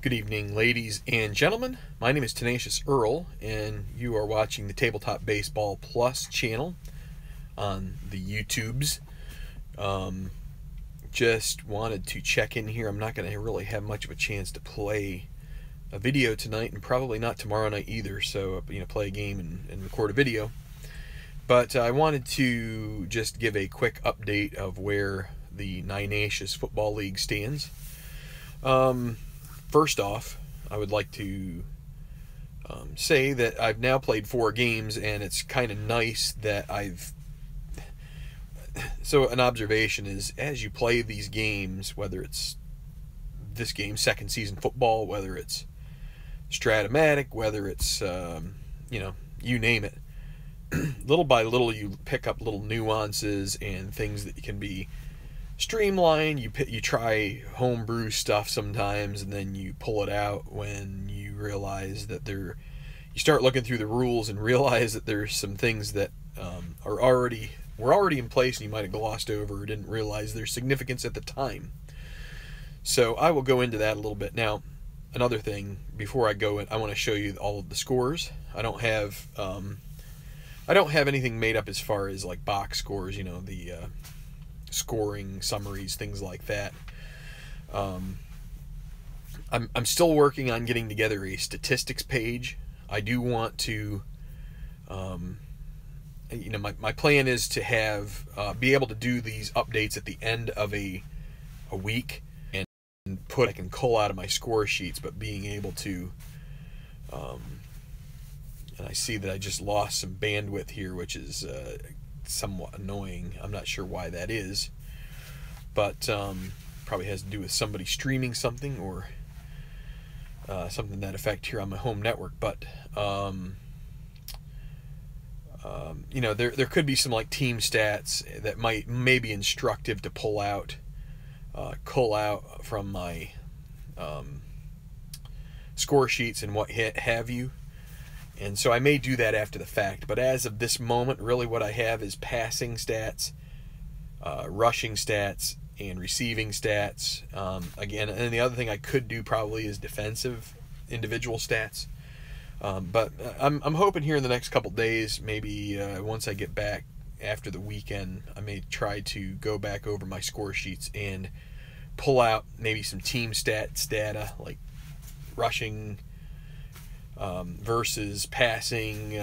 Good evening, ladies and gentlemen. My name is Tenacious Earl, and you are watching the Tabletop Baseball Plus channel on the YouTubes. Just wanted to check in here. I'm not going to really have much of a chance to play a video tonight, and probably not tomorrow night either. So, play a game and record a video. But I wanted to just give a quick update of where the Ninacious Football League stands. First off, I would like to say that I've now played 4 games, and it's kind of nice that So an observation is, as you play these games, whether it's this game, second season football, whether it's Stratomatic, whether it's, you name it, little by little you pick up little nuances and things that can be streamline. You try homebrew stuff sometimes, and then you pull it out when you realize that you start looking through the rules and realize that there's some things that were already in place and you might have glossed over or didn't realize their significance at the time. So I will go into that a little bit. Now, another thing before I go in, I want to show you all of the scores. I don't have anything made up as far as like box scores, the scoring summaries, things like that. I'm still working on getting together a statistics page. I do want to, my plan is to have be able to do these updates at the end of a week and I can cull out of my score sheets, but being able to, and I see that I just lost some bandwidth here, which is somewhat annoying. I'm not sure why that is, but probably has to do with somebody streaming something or something to that effect here on my home network. But there could be some like team stats that may be instructive to cull out from my score sheets and what have you. And so I may do that after the fact, but as of this moment, really what I have is passing stats, rushing stats, and receiving stats. Again, and the other thing I could do probably is defensive individual stats. But I'm hoping here in the next couple days, maybe once I get back after the weekend, I may try to go back over my score sheets and pull out maybe some team stats data, like rushing versus passing,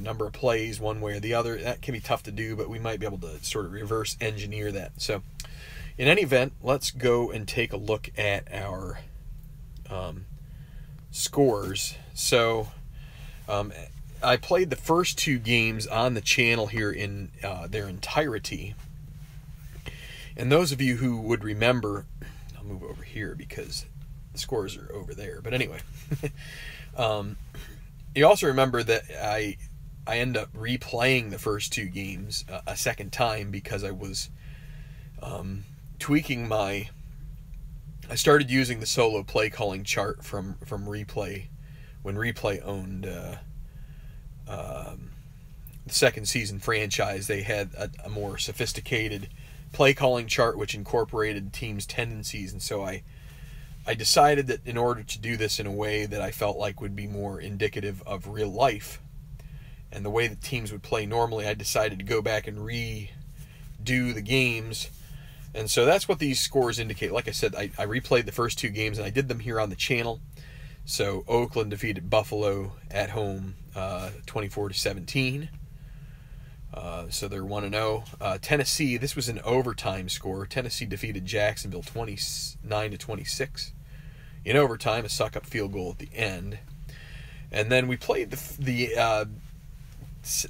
number of plays one way or the other. That can be tough to do, but we might be able to sort of reverse engineer that. So in any event, let's go and take a look at our scores. So I played the first 2 games on the channel here in their entirety. And those of you who would remember, I'll move over here because the scores are over there. But anyway, you also remember that I end up replaying the first 2 games a second time because I was tweaking I started using the solo play calling chart from Replay when Replay owned the second season franchise. They had a more sophisticated play calling chart which incorporated teams' tendencies, and so I decided that in order to do this in a way that I felt like would be more indicative of real life and the way that teams would play normally, I decided to go back and redo the games. And so that's what these scores indicate. Like I said, I replayed the first 2 games, and I did them here on the channel. So Oakland defeated Buffalo at home 24-17. So they're 1-0. Tennessee, this was an overtime score. Tennessee defeated Jacksonville 29-26 in overtime, a suck-up field goal at the end. And then we played the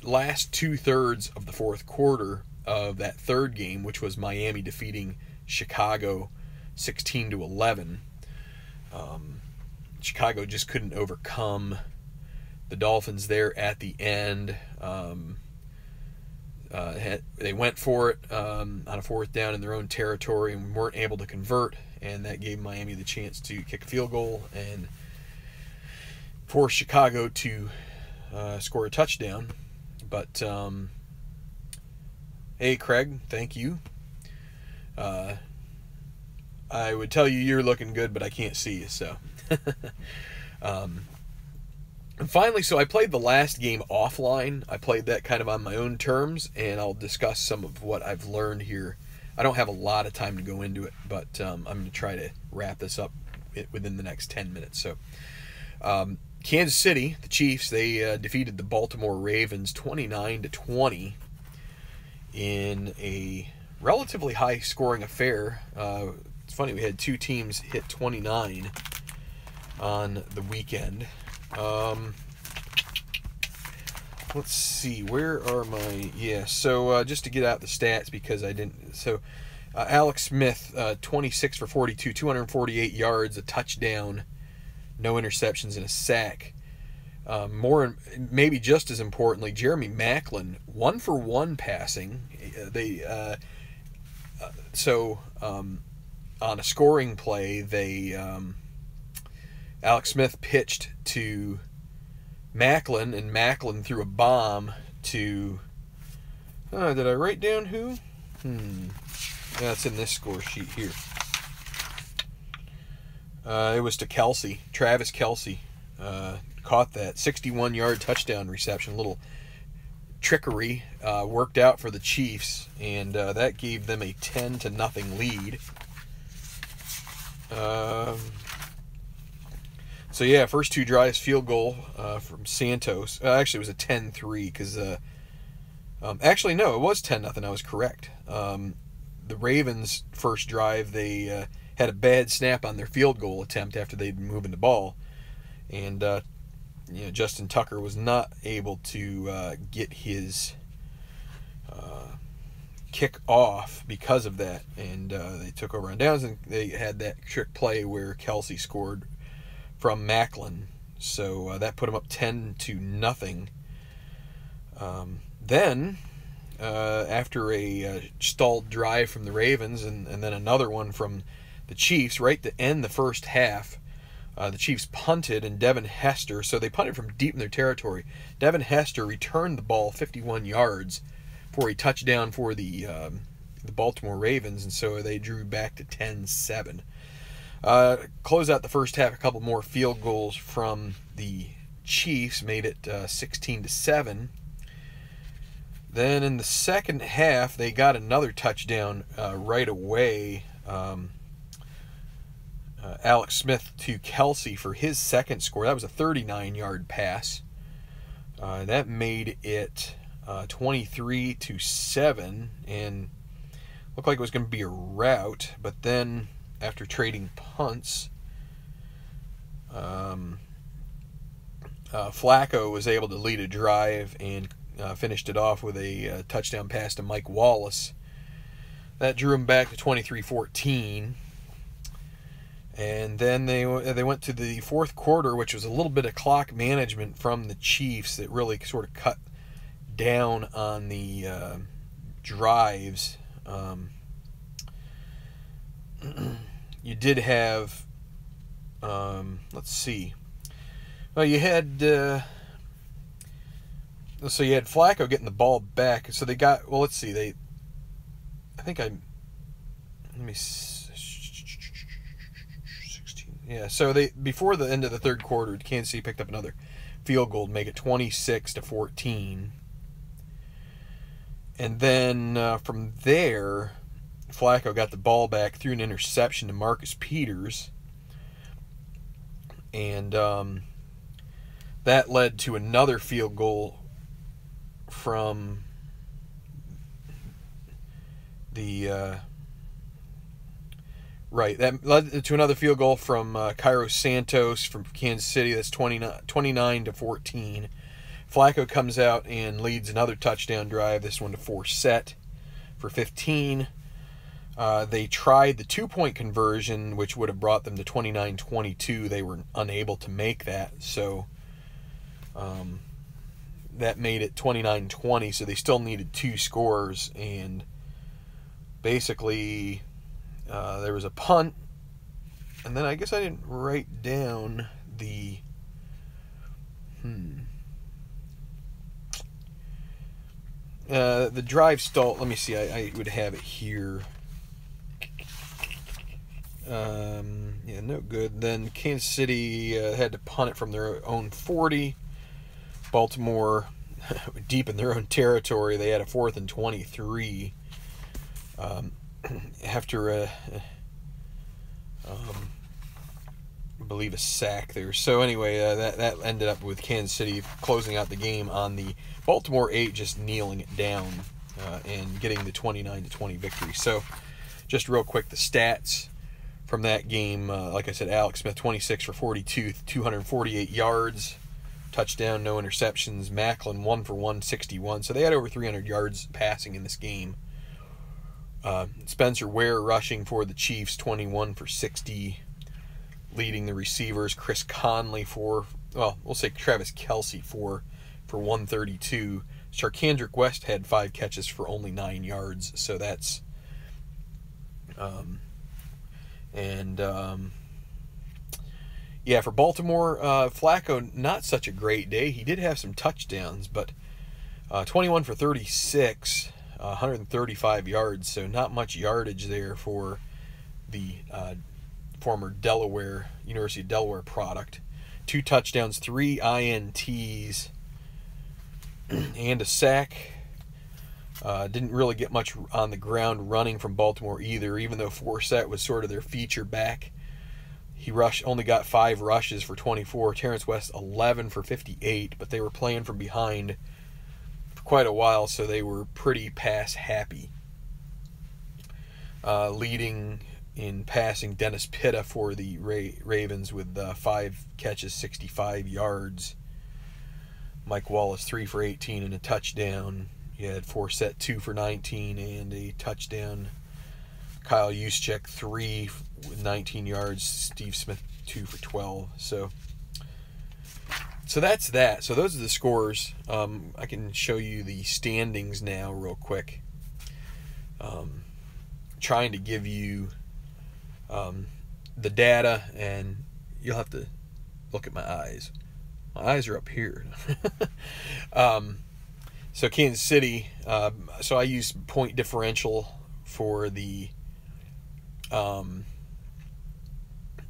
last 2/3 of the fourth quarter of that third game, which was Miami defeating Chicago 16-11. Chicago just couldn't overcome the Dolphins there at the end. They went for it on a 4th down in their own territory and weren't able to convert, and that gave Miami the chance to kick a field goal and force Chicago to score a touchdown. But hey, Craig, thank you. I would tell you you're looking good, but I can't see you, so And finally, so I played the last game offline. I played that kind of on my own terms, and I'll discuss some of what I've learned here. I don't have a lot of time to go into it, but I'm going to try to wrap this up within the next 10 minutes. So, Kansas City, the Chiefs, they defeated the Baltimore Ravens 29-20 in a relatively high-scoring affair. It's funny, we had two teams hit 29 on the weekend. Let's see, where are my... Yeah, so just to get out the stats, because I didn't... So, Alex Smith, 26 for 42, 248 yards, a touchdown, no interceptions, and a sack. Maybe just as importantly, Jeremy Maclin, 1 for 1 passing. On a scoring play, Alex Smith pitched to Maclin, and Maclin threw a bomb to... did I write down who? That's in this score sheet here. It was to Kelsey. Travis Kelsey caught that 61-yard touchdown reception. A little trickery worked out for the Chiefs, and that gave them a 10-0 lead. So yeah, first two drives, field goal from Santos. Actually, it was a 10-3 because actually no, it was 10-0. I was correct. The Ravens' first drive, they had a bad snap on their field goal attempt after they'd been moving the ball, and Justin Tucker was not able to get his kick off because of that, and they took over on downs, and they had that trick play where Kelsey scored from Maclin, so that put them up 10-0. Then after a stalled drive from the Ravens and then another one from the Chiefs right to end the first half, the Chiefs punted, and Devin Hester, so they punted from deep in their territory. Devin Hester returned the ball 51 yards for a touchdown for the Baltimore Ravens, and so they drew back to 10-7. Close out the first half, a couple more field goals from the Chiefs made it 16-7. Then in the second half, they got another touchdown right away. Alex Smith to Kelsey for his second score. That was a 39-yard pass. That made it 23-7, and looked like it was going to be a rout, but then after trading punts, Flacco was able to lead a drive and finished it off with a touchdown pass to Mike Wallace. That drew him back to 23-14. And then they went to the fourth quarter, which was a little bit of clock management from the Chiefs that really sort of cut down on the drives. You did have, let's see. Well, you had Flacco getting the ball back. So they got, well, let's see. Let me 16. Yeah, so before the end of the third quarter, Kansas City picked up another field goal to make it 26-14. And then from there, Flacco got the ball back, threw an interception to Marcus Peters, and that led to another field goal from the that led to another field goal from Cairo Santos from Kansas City. That's 29-14. Flacco comes out and leads another touchdown drive, this one to Forsett for 15. They tried the 2-point conversion, which would have brought them to 29-22. They were unable to make that, so that made it 29-20, so they still needed 2 scores, and basically there was a punt, and then I guess I didn't write down the the drive stalled. Let me see, I would have it here. Yeah, no good. Then Kansas City had to punt it from their own 40. Baltimore, deep in their own territory, they had a 4th and 23 after I believe a sack there. So anyway, that ended up with Kansas City closing out the game on the Baltimore 8, just kneeling it down and getting the 29-20 victory. So just real quick, the stats from that game, like I said, Alex Smith 26 for 42, 248 yards, touchdown, no interceptions. Macklin 1 for 161. So they had over 300 yards passing in this game. Spencer Ware rushing for the Chiefs, 21 for 60. Leading the receivers, Chris Conley we'll say Travis Kelce for 132. Charkandrick West had 5 catches for only 9 yards. So that's for Baltimore, Flacco, not such a great day. He did have some touchdowns, but 21 for 36, 135 yards, so not much yardage there for the former University of Delaware product. 2 touchdowns, 3 INTs, and a sack. Didn't really get much on the ground running from Baltimore either, even though Forsett was sort of their feature back. He only got 5 rushes for 24. Terrence West 11 for 58, but they were playing from behind for quite a while, so they were pretty pass happy. Leading in passing, Dennis Pitta for the Ravens with 5 catches, 65 yards. Mike Wallace 3 for 18 and a touchdown. You had Forsett 2 for 19 and a touchdown. Kyle Juszczyk 3 with 19 yards. Steve Smith 2 for 12. So that's that. So those are the scores. I can show you the standings now real quick. Trying to give you the data, and you'll have to look at my eyes. My eyes are up here. So Kansas City, so I use point differential for the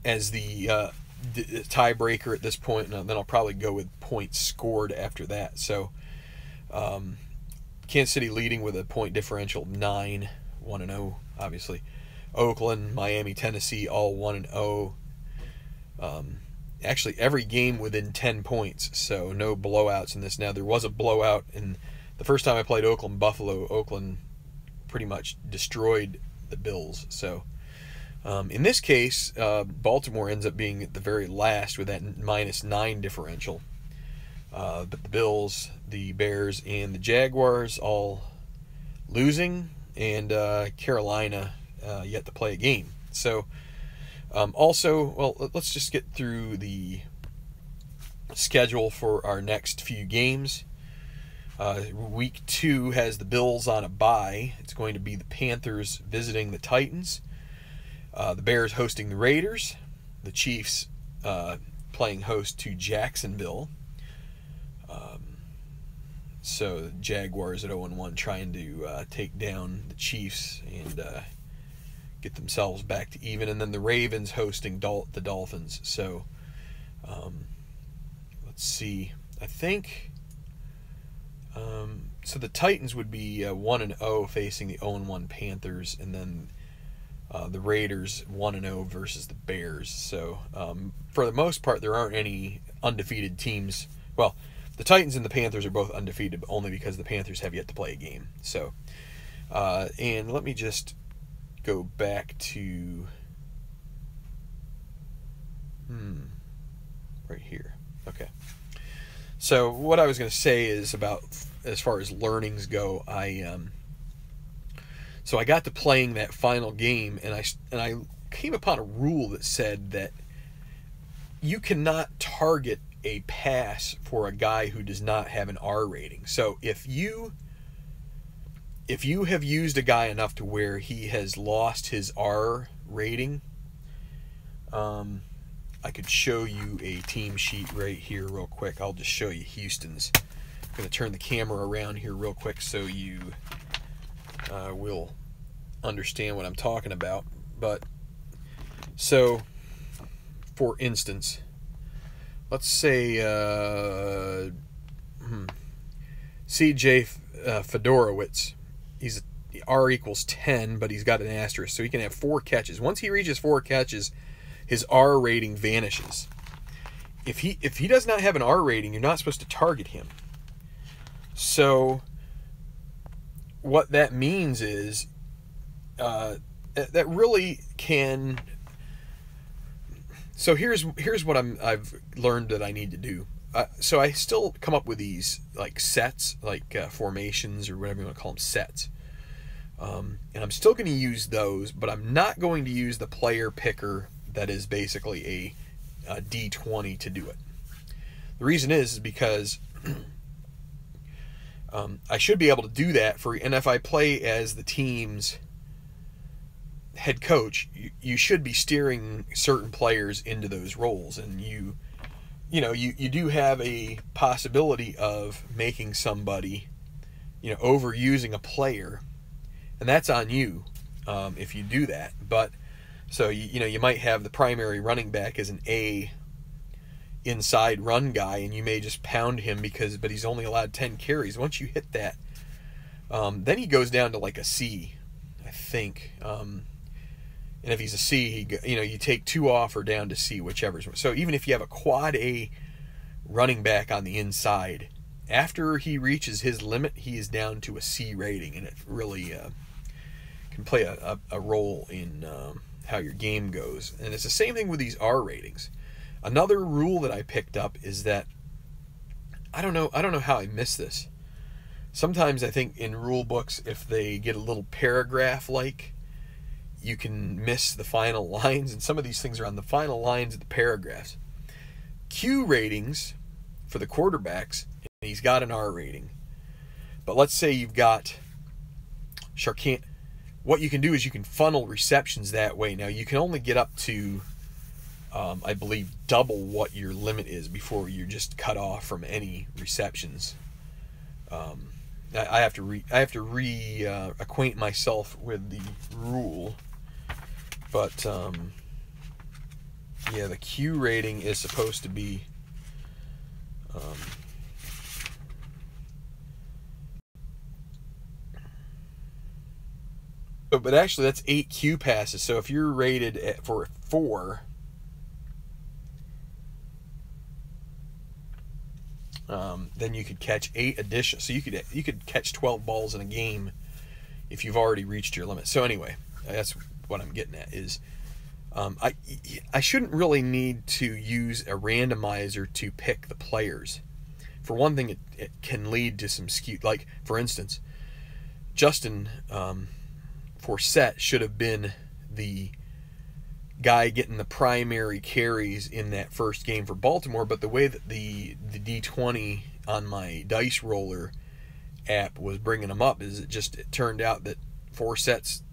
as the tiebreaker at this point, and then I'll probably go with points scored after that. So Kansas City leading with a point differential 9, 1-0, obviously. Oakland, Miami, Tennessee, all 1-0. Actually, every game within 10 points, so no blowouts in this. Now, there was a blowout in the first time I played Oakland-Buffalo. Oakland pretty much destroyed the Bills. So, in this case, Baltimore ends up being at the very last with that -9 differential. But the Bills, the Bears, and the Jaguars all losing, and Carolina yet to play a game. So, let's just get through the schedule for our next few games. Week 2 has the Bills on a bye. It's going to be the Panthers visiting the Titans, the Bears hosting the Raiders, the Chiefs playing host to Jacksonville. So the Jaguars at 0-1 trying to take down the Chiefs and get themselves back to even. And then the Ravens hosting the Dolphins. So let's see. I think so the Titans would be 1-0 facing the 0-1 Panthers, and then the Raiders 1-0 versus the Bears. So for the most part, there aren't any undefeated teams. Well, the Titans and the Panthers are both undefeated, but only because the Panthers have yet to play a game. So, and let me just go back to right here. Okay. So what I was going to say is about as far as learnings go, so I got to playing that final game, and I came upon a rule that said that you cannot target a pass for a guy who does not have an R rating. So if you have used a guy enough to where he has lost his R rating, I could show you a team sheet right here real quick. I'll just show you Houston's. I'm going to turn the camera around here real quick so you will understand what I'm talking about. But so for instance, let's say CJ Fedorowicz, he's R equals 10, but he's got an asterisk, so he can have 4 catches. Once he reaches 4 catches, his R rating vanishes. If he does not have an R rating, you're not supposed to target him. So what that means is that really can. So here's what I've learned that I need to do. So I still come up with these like sets, like formations or whatever you want to call them, sets. And I'm still going to use those, but I'm not going to use the player picker that is basically a D20 to do it. The reason is because I should be able to do that and if I play as the team's head coach, you should be steering certain players into those roles, and you do have a possibility of making somebody, overusing a player, and that's on you if you do that. But so you might have the primary running back as an A inside run guy, and you may just pound him but he's only allowed 10 carries. Once you hit that, then he goes down to like a C, I think. And if he's a C, you take 2 off or down to C, whichever. So even if you have a quad A running back on the inside, after he reaches his limit, he is down to a C rating, and it really can play a role in how your game goes. And it's the same thing with these R ratings. Another rule that I picked up is that I don't know how I missed this. Sometimes I think in rule books, if they get a little paragraph you can miss the final lines, and some of these things are on the final lines of the paragraphs. Q ratings for the quarterbacks, and he's got an R rating. But let's say you've got what you can do is you can funnel receptions that way. Now you can only get up to I believe double what your limit is before you're just cut off from any receptions. I have to reacquaint myself with the rule. But, yeah, the Q rating is supposed to be, but actually that's 8 Q passes. So if you're rated for 4, then you could catch 8 additional. So you could catch 12 balls in a game if you've already reached your limit. So anyway, that's what I'm getting at is I shouldn't really need to use a randomizer to pick the players. For one thing, it can lead to some skew. Like, for instance, Justin Forsett should have been the guy getting the primary carries in that first game for Baltimore, but the way that the D20 on my dice roller app was bringing them up is it turned out that Forsett's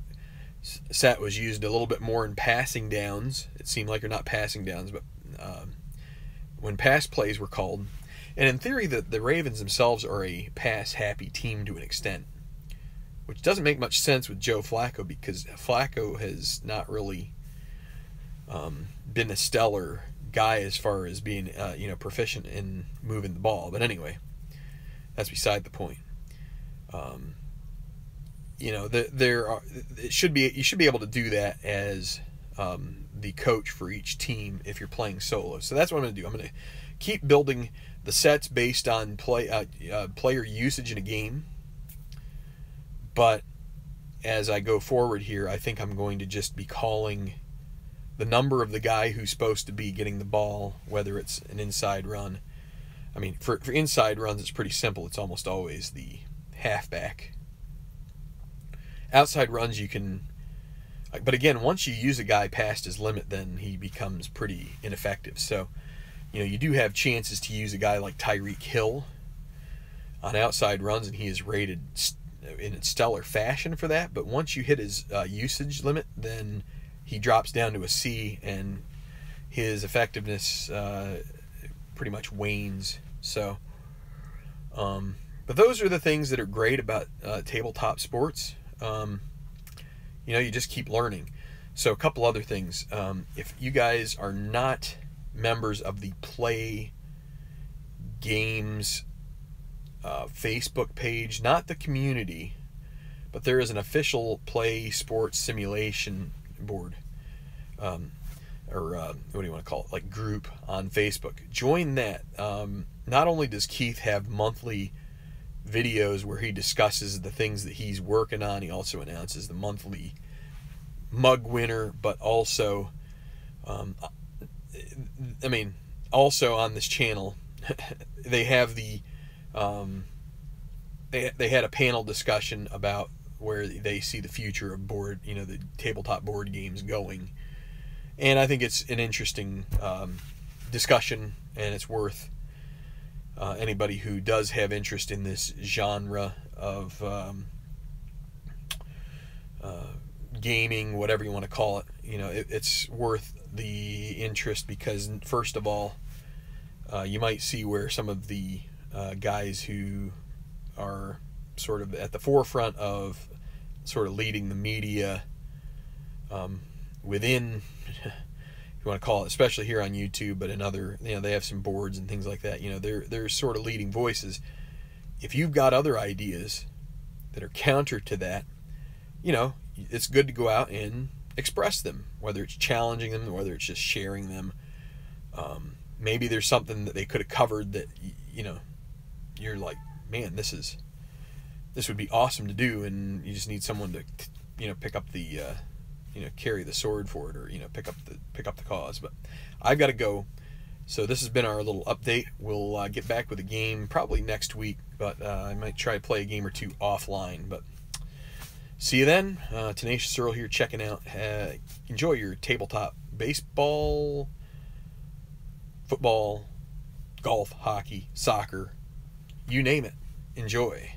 set was used a little bit more in passing downs. It seemed like, or not passing downs, but when pass plays were called. And in theory, the Ravens themselves are a pass-happy team to an extent, which doesn't make much sense with Joe Flacco, because Flacco has not really been a stellar guy as far as being proficient in moving the ball. But anyway, that's beside the point. You should be able to do that as the coach for each team if you're playing solo. So that's what I'm going to do. I'm going to keep building the sets based on player usage in a game. But as I go forward here, I think I'm going to just be calling the number of the guy who's supposed to be getting the ball, whether it's an inside run. I mean, for inside runs, it's pretty simple. It's almost always the halfback. Outside runs, you can... But again, once you use a guy past his limit, then he becomes pretty ineffective. So, you do have chances to use a guy like Tyreek Hill on outside runs, and he is rated in stellar fashion for that. But once you hit his usage limit, then he drops down to a C, and his effectiveness pretty much wanes. So, but those are the things that are great about tabletop sports. You just keep learning. So a couple other things. If you guys are not members of the Play Games Facebook page, not the community, but there is an official Play Sports Simulation board, or what do you want to call it, like group on Facebook. Join that. Not only does Keith have monthly videos where he discusses the things that he's working on, he also announces the monthly mug winner, but also, also on this channel, they have the, they had a panel discussion about where they see the future of the tabletop board games going. And I think it's an interesting discussion, and it's worth anybody who does have interest in this genre of gaming, whatever you want to call it. It's worth the interest because, first of all, you might see where some of the guys who are sort of at the forefront of sort of leading the media within, if you want to call it, especially here on YouTube, but in other, they have some boards and things like that. They're sort of leading voices. If you've got other ideas that are counter to that, it's good to go out and express them, whether it's challenging them, whether it's just sharing them. Maybe there's something that they could have covered that, you're like, man, this would be awesome to do, and you just need someone to, pick up the, carry the sword for it, or, pick up the cause. But I've got to go. So this has been our little update. We'll get back with a game probably next week, but I might try to play a game or two offline. But see you then. Tenacious Earl here checking out. Enjoy your tabletop baseball, football, golf, hockey, soccer, you name it. Enjoy.